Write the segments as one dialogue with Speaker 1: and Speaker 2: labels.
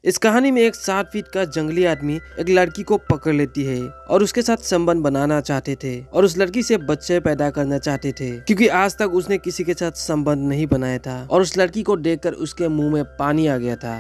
Speaker 1: इस कहानी में एक 7 फीट का जंगली आदमी एक लड़की को पकड़ लेती है और उसके साथ संबंध बनाना चाहते थे और उस लड़की से बच्चे पैदा करना चाहते थे, क्योंकि आज तक उसने किसी के साथ संबंध नहीं बनाया था और उस लड़की को देखकर उसके मुंह में पानी आ गया था।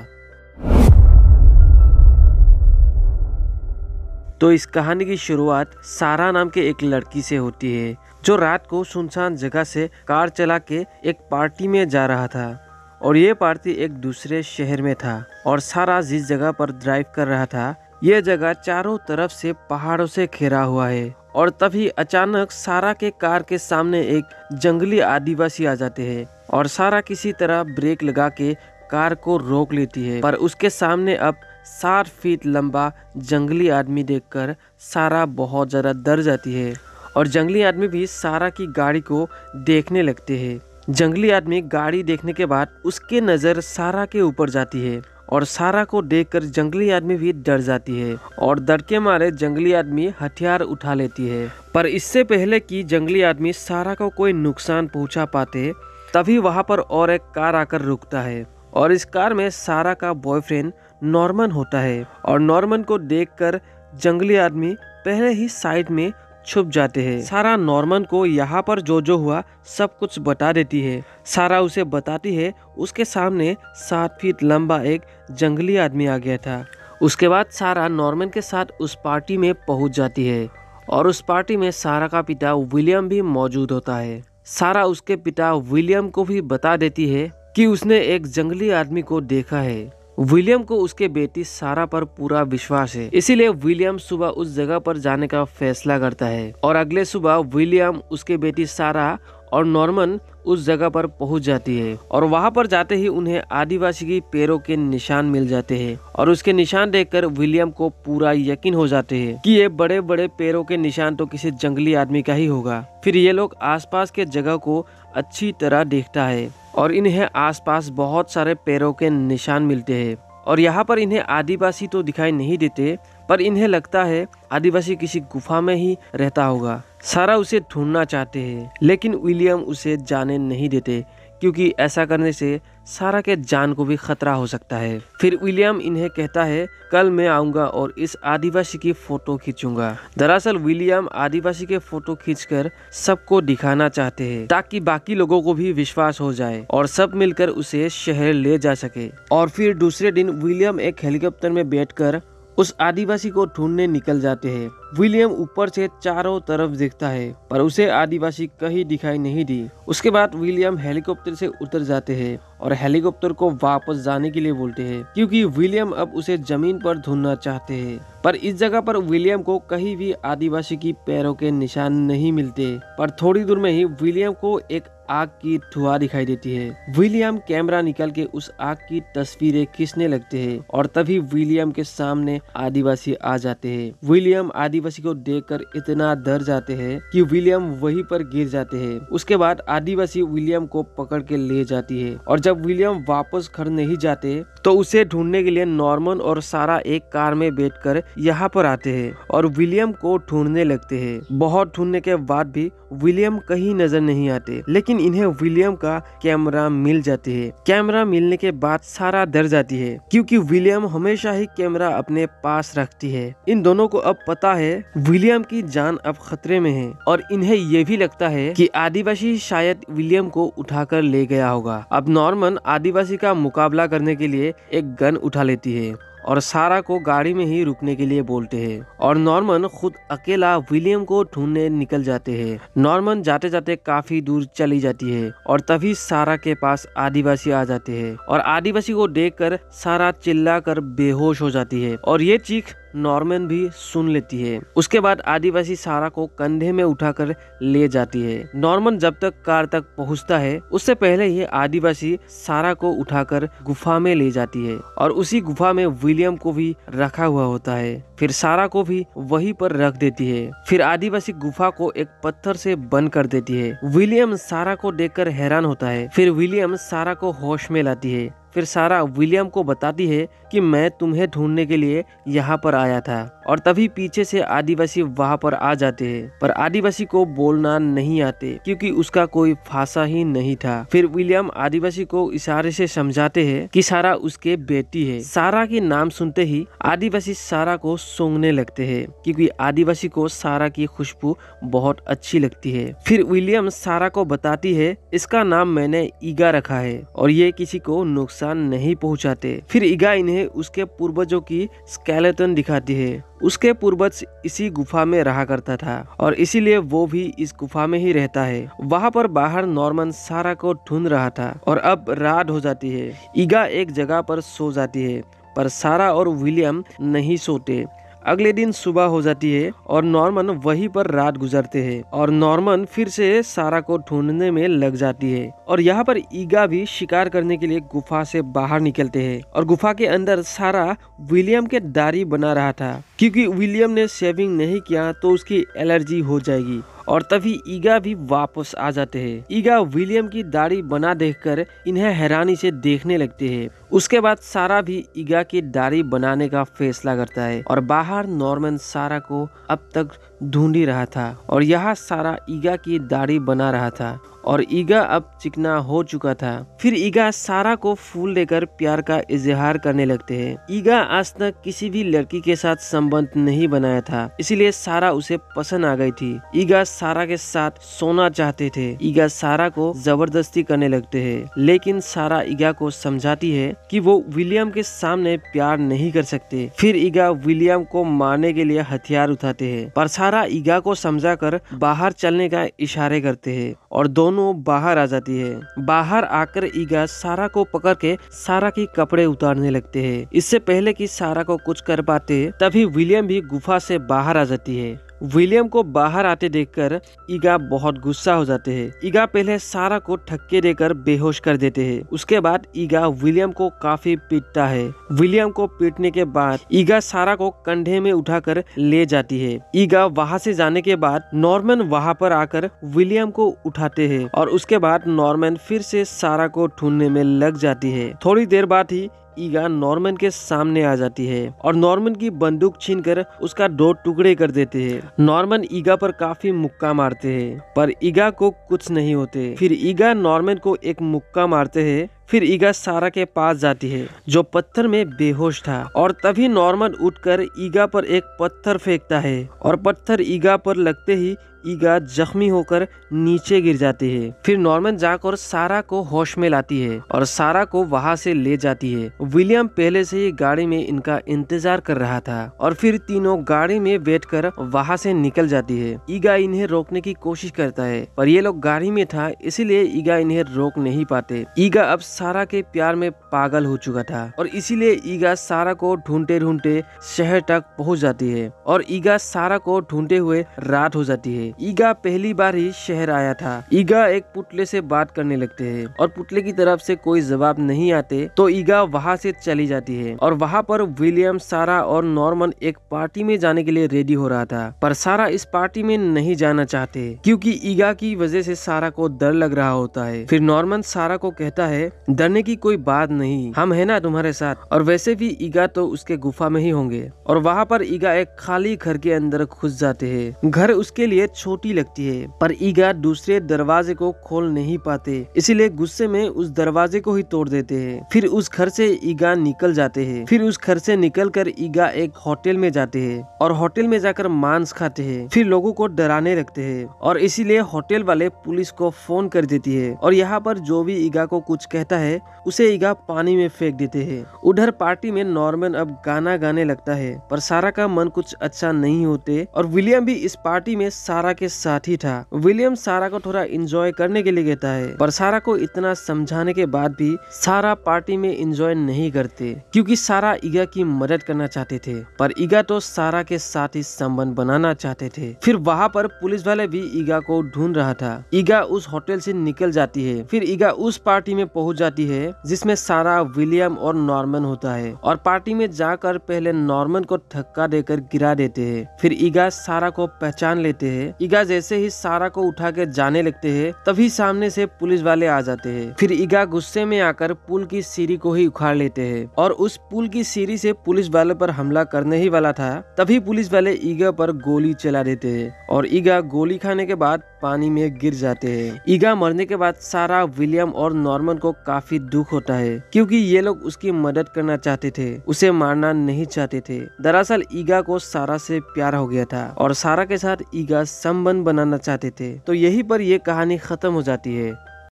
Speaker 1: तो इस कहानी की शुरुआत सारा नाम के एक लड़की से होती है, जो रात को सुनसान जगह से कार चला के एक पार्टी में जा रहा था और ये पार्टी एक दूसरे शहर में था। और सारा जिस जगह पर ड्राइव कर रहा था, ये जगह चारों तरफ से पहाड़ों से घिरा हुआ है। और तभी अचानक सारा के कार के सामने एक जंगली आदिवासी आ जाते हैं और सारा किसी तरह ब्रेक लगा के कार को रोक लेती है, पर उसके सामने अब 7 फीट लंबा जंगली आदमी देखकर सारा बहुत ज़्यादा डर जाती है और जंगली आदमी भी सारा की गाड़ी को देखने लगते हैं। जंगली आदमी गाड़ी देखने के बाद उसके नज़र सारा के ऊपर जाती है और सारा को देखकर जंगली आदमी भी डर जाती है और डर के मारे जंगली आदमी हथियार उठा लेती है। पर इससे पहले कि जंगली आदमी सारा को कोई नुकसान पहुंचा पाते, तभी वहां पर और एक कार आकर रुकता है और इस कार में सारा का बॉयफ्रेंड नॉर्मन होता है। और नॉर्मन को देखकर जंगली आदमी पहले ही साइड में छुप जाते हैं। सारा नॉर्मन को यहाँ पर जो हुआ सब कुछ बता देती है। सारा उसे बताती है उसके सामने 7 फीट लंबा एक जंगली आदमी आ गया था। उसके बाद सारा नॉर्मन के साथ उस पार्टी में पहुंच जाती है और उस पार्टी में सारा का पिता विलियम भी मौजूद होता है। सारा उसके पिता विलियम को भी बता देती है कि उसने एक जंगली आदमी को देखा है। विलियम को उसके बेटी सारा पर पूरा विश्वास है, इसीलिए विलियम सुबह उस जगह पर जाने का फैसला करता है। और अगले सुबह विलियम, उसके बेटी सारा और नॉर्मन उस जगह पर पहुंच जाती है और वहां पर जाते ही उन्हें आदिवासी की पैरों के निशान मिल जाते हैं और उसके निशान देखकर विलियम को पूरा यकीन हो जाते हैं कि ये बड़े बड़े पैरों के निशान तो किसी जंगली आदमी का ही होगा। फिर ये लोग आसपास के जगह को अच्छी तरह देखता है और इन्हें आसपास बहुत सारे पैरों के निशान मिलते हैं और यहाँ पर इन्हें आदिवासी तो दिखाई नहीं देते, पर इन्हें लगता है आदिवासी किसी गुफा में ही रहता होगा। सारा उसे ढूंढना चाहते हैं, लेकिन विलियम उसे जाने नहीं देते, क्योंकि ऐसा करने से सारा के जान को भी खतरा हो सकता है। फिर विलियम इन्हें कहता है कल मैं आऊंगा और इस आदिवासी की फोटो खींचूंगा। दरअसल विलियम आदिवासी के फोटो खींचकर सबको दिखाना चाहते हैं, ताकि बाकी लोगों को भी विश्वास हो जाए और सब मिलकर उसे शहर ले जा सके। और फिर दूसरे दिन विलियम एक हेलीकॉप्टर में बैठकर उस आदिवासी को ढूंढने निकल जाते हैं। विलियम ऊपर से चारों तरफ देखता है, पर उसे आदिवासी कहीं दिखाई नहीं दी। उसके बाद विलियम हेलीकॉप्टर से उतर जाते हैं और हेलीकॉप्टर को वापस जाने के लिए बोलते हैं, क्योंकि विलियम अब उसे जमीन पर ढूंढना चाहते हैं। पर इस जगह पर विलियम को कहीं भी आदिवासी की पैरों के निशान नहीं मिलते। पर थोड़ी दूर में ही विलियम को एक आग की धुआं दिखाई देती है। विलियम कैमरा निकाल के उस आग की तस्वीरें खींचने लगते हैं और तभी विलियम के सामने आदिवासी आ जाते हैं। विलियम आदिवासी को देखकर इतना डर जाते हैं कि विलियम वहीं पर गिर जाते हैं। उसके बाद आदिवासी विलियम को पकड़ के ले जाती है और जब विलियम वापस घर नहीं जाते तो उसे ढूंढने के लिए नॉर्मन और सारा एक कार में बैठकर यहाँ पर आते हैं और विलियम को ढूंढने लगते हैं। बहुत ढूंढने के बाद भी विलियम कहीं नजर नहीं आते, लेकिन इन्हें विलियम का कैमरा मिल जाते है। कैमरा मिलने के बाद सारा डर जाती है, क्योंकि विलियम हमेशा ही कैमरा अपने पास रखती है। इन दोनों को अब पता है विलियम की जान अब खतरे में है और इन्हें ये भी लगता है कि आदिवासी शायद विलियम को उठाकर ले गया होगा। अब नॉर्मन आदिवासी का मुकाबला करने के लिए एक गन उठा लेती है और सारा को गाड़ी में ही रुकने के लिए बोलते हैं और नॉर्मन खुद अकेला विलियम को ढूंढने निकल जाते हैं। नॉर्मन जाते जाते काफी दूर चली जाती है और तभी सारा के पास आदिवासी आ जाते हैं और आदिवासी को देखकर सारा चिल्लाकर बेहोश हो जाती है और ये चीख नॉर्मन भी सुन लेती है। उसके बाद आदिवासी सारा को कंधे में उठाकर ले जाती है। नॉर्मन जब तक कार तक पहुंचता है, उससे पहले ही आदिवासी सारा को उठाकर गुफा में ले जाती है और उसी गुफा में विलियम को भी रखा हुआ होता है। फिर सारा को भी वहीं पर रख देती है। फिर आदिवासी गुफा को एक पत्थर से बंद कर देती है। विलियम सारा को देखकर हैरान होता है। फिर विलियम सारा को होश में लाती है। फिर सारा विलियम को बताती है कि मैं तुम्हें ढूंढने के लिए यहाँ पर आया था। और तभी पीछे से आदिवासी वहाँ पर आ जाते हैं, पर आदिवासी को बोलना नहीं आते क्योंकि उसका कोई भाषा ही नहीं था। फिर विलियम आदिवासी को इशारे से समझाते हैं कि सारा उसके बेटी है। सारा के नाम सुनते ही आदिवासी सारा को सूंघने लगते हैं क्योंकि आदिवासी को सारा की खुशबू बहुत अच्छी लगती है। फिर विलियम सारा को बताती है इसका नाम मैंने ईगा रखा है और ये किसी को नुकसान नहीं पहुंचाते। फिर ईगा इन्हें उसके पूर्वजों की स्केलेटन दिखाती है। उसके पूर्वज इसी गुफा में रहा करता था और इसीलिए वो भी इस गुफा में ही रहता है। वहाँ पर बाहर नॉर्मन सारा को ढूंढ रहा था और अब रात हो जाती है। ईगा एक जगह पर सो जाती है पर सारा और विलियम नहीं सोते। अगले दिन सुबह हो जाती है और नॉर्मन वहीं पर रात गुजरते हैं और नॉर्मन फिर से सारा को ढूंढने में लग जाती है। और यहाँ पर ईगा भी शिकार करने के लिए गुफा से बाहर निकलते हैं और गुफा के अंदर सारा विलियम के दाढ़ी बना रहा था क्योंकि विलियम ने शेविंग नहीं किया तो उसकी एलर्जी हो जाएगी। और तभी ईगा भी वापस आ जाते हैं। ईगा विलियम की दाढ़ी बना देखकर इन्हें हैरानी से देखने लगते हैं। उसके बाद सारा भी ईगा की दाढ़ी बनाने का फैसला करता है और बाहर नॉर्मन सारा को अब तक ढूंढ ही रहा था और यहाँ सारा ईगा की दाढ़ी बना रहा था और ईगा अब चिकना हो चुका था। फिर ईगा सारा को फूल देकर प्यार का इजहार करने लगते हैं। ईगा आज तक किसी भी लड़की के साथ संबंध नहीं बनाया था, इसीलिए सारा उसे पसंद आ गई थी। ईगा सारा के साथ सोना चाहते थे। ईगा सारा को जबरदस्ती करने लगते हैं, लेकिन सारा ईगा को समझाती है कि वो विलियम के सामने प्यार नहीं कर सकते। फिर ईगा विलियम को मारने के लिए हथियार उठाते हैं, पर सारा ईगा को समझाकर बाहर चलने का इशारे करते हैं और दोनों बाहर आ जाती है। बाहर आकर ईगा सारा को पकड़ के सारा की कपड़े उतारने लगते हैं। इससे पहले कि सारा को कुछ कर पाते तभी विलियम भी गुफा से बाहर आ जाती है। विलियम को बाहर आते देखकर ईगा बहुत गुस्सा हो जाते हैं। ईगा पहले सारा को ठक्के देकर बेहोश कर देते हैं। उसके बाद ईगा विलियम को काफी पीटता है। विलियम को पीटने के बाद ईगा सारा को कंधे में उठाकर ले जाती है। ईगा वहां से जाने के बाद नॉर्मन वहां पर आकर विलियम को उठाते हैं और उसके बाद नॉर्मन फिर से सारा को ढूंढने में लग जाती है। थोड़ी देर बाद ही ईगा नॉर्मन के सामने आ जाती है और नॉर्मन की बंदूक छीनकर उसका 2 टुकड़े कर देते हैं। नॉर्मन ईगा पर काफी मुक्का मारते हैं पर ईगा को कुछ नहीं होते। फिर ईगा नॉर्मन को एक मुक्का मारते हैं। फिर ईगा सारा के पास जाती है जो पत्थर में बेहोश था और तभी नॉर्मन उठकर ईगा पर एक पत्थर फेंकता है और पत्थर ईगा पर लगते ही ईगा जख्मी होकर नीचे गिर जाती है। फिर नॉर्मन जाकर सारा को होश में लाती है और सारा को वहां से ले जाती है। विलियम पहले से ही गाड़ी में इनका इंतजार कर रहा था और फिर तीनों गाड़ी में बैठकर वहां से निकल जाती है। ईगा इन्हें रोकने की कोशिश करता है पर ये लोग गाड़ी में था, इसीलिए ईगा इन्हें रोक नहीं पाते। ईगा अब सारा के प्यार में पागल हो चुका था और इसीलिए ईगा सारा को ढूंढते ढूंढते शहर तक पहुंच जाती है और ईगा सारा को ढूंढते हुए रात हो जाती है। ईगा पहली बार ही शहर आया था। ईगा एक पुतले से बात करने लगते हैं और पुतले की तरफ से कोई जवाब नहीं आते तो ईगा वहां से चली जाती है और वहां पर विलियम, सारा और नॉर्मन एक पार्टी में जाने के लिए रेडी हो रहा था, पर सारा इस पार्टी में नहीं जाना चाहते क्योंकि ईगा की वजह से सारा को डर लग रहा होता है। फिर नॉर्मन सारा को कहता है डरने की कोई बात नहीं, हम है ना तुम्हारे साथ। और वैसे भी ईगा तो उसके गुफा में ही होंगे और वहाँ पर ईगा एक खाली घर के अंदर घुस जाते हैं। घर उसके लिए छोटी लगती है पर ईगा दूसरे दरवाजे को खोल नहीं पाते, इसीलिए गुस्से में उस दरवाजे को ही तोड़ देते हैं। फिर उस घर से ईगा निकल जाते हैं। फिर उस घर से निकलकर ईगा एक होटल में जाते हैं और होटल में जाकर मांस खाते हैं। फिर लोगों को डराने लगते हैं और इसीलिए होटल वाले पुलिस को फोन कर देती है और यहाँ पर जो भी ईगा को कुछ कहता है उसे ईगा पानी में फेंक देते हैं। उधर पार्टी में नॉर्मन अब गाना गाने लगता है पर सारा का मन कुछ अच्छा नहीं होते और विलियम भी इस पार्टी में सारा के साथ ही था। विलियम सारा को थोड़ा एंजॉय करने के लिए कहता है पर सारा को इतना समझाने के बाद भी सारा पार्टी में एंजॉय नहीं करते क्योंकि सारा ईगा की मदद करना चाहते थे पर ईगा तो सारा के साथ ही संबंध बनाना चाहते थे। फिर वहाँ पर पुलिस वाले भी ईगा को ढूंढ रहा था। ईगा उस होटल से निकल जाती है। फिर ईगा उस पार्टी में पहुंच जाती है जिसमें सारा, विलियम और नॉर्मन होता है और पार्टी में जाकर पहले नॉर्मन को धक्का देकर गिरा देते हैं। फिर ईगा सारा को पहचान लेते हैं। ईगा जैसे ही सारा को उठा के जाने लगते हैं तभी सामने से पुलिस वाले आ जाते हैं। फिर ईगा गुस्से में आकर पुल की सीढ़ी को ही उखाड़ लेते हैं और उस पुल की सीढ़ी से पुलिस वाले पर हमला करने ही वाला था तभी पुलिस वाले ईगा पर गोली चला देते हैं और ईगा गोली खाने के बाद पानी में गिर जाते हैं। ईगा मरने के बाद सारा, विलियम और नॉर्मन को काफी दुख होता है क्योंकि ये लोग उसकी मदद करना चाहते थे, उसे मारना नहीं चाहते थे। दरअसल ईगा को सारा से प्यार हो गया था और सारा के साथ ईगा संबंध बनाना चाहते थे। तो यहीं पर ये कहानी खत्म हो जाती है।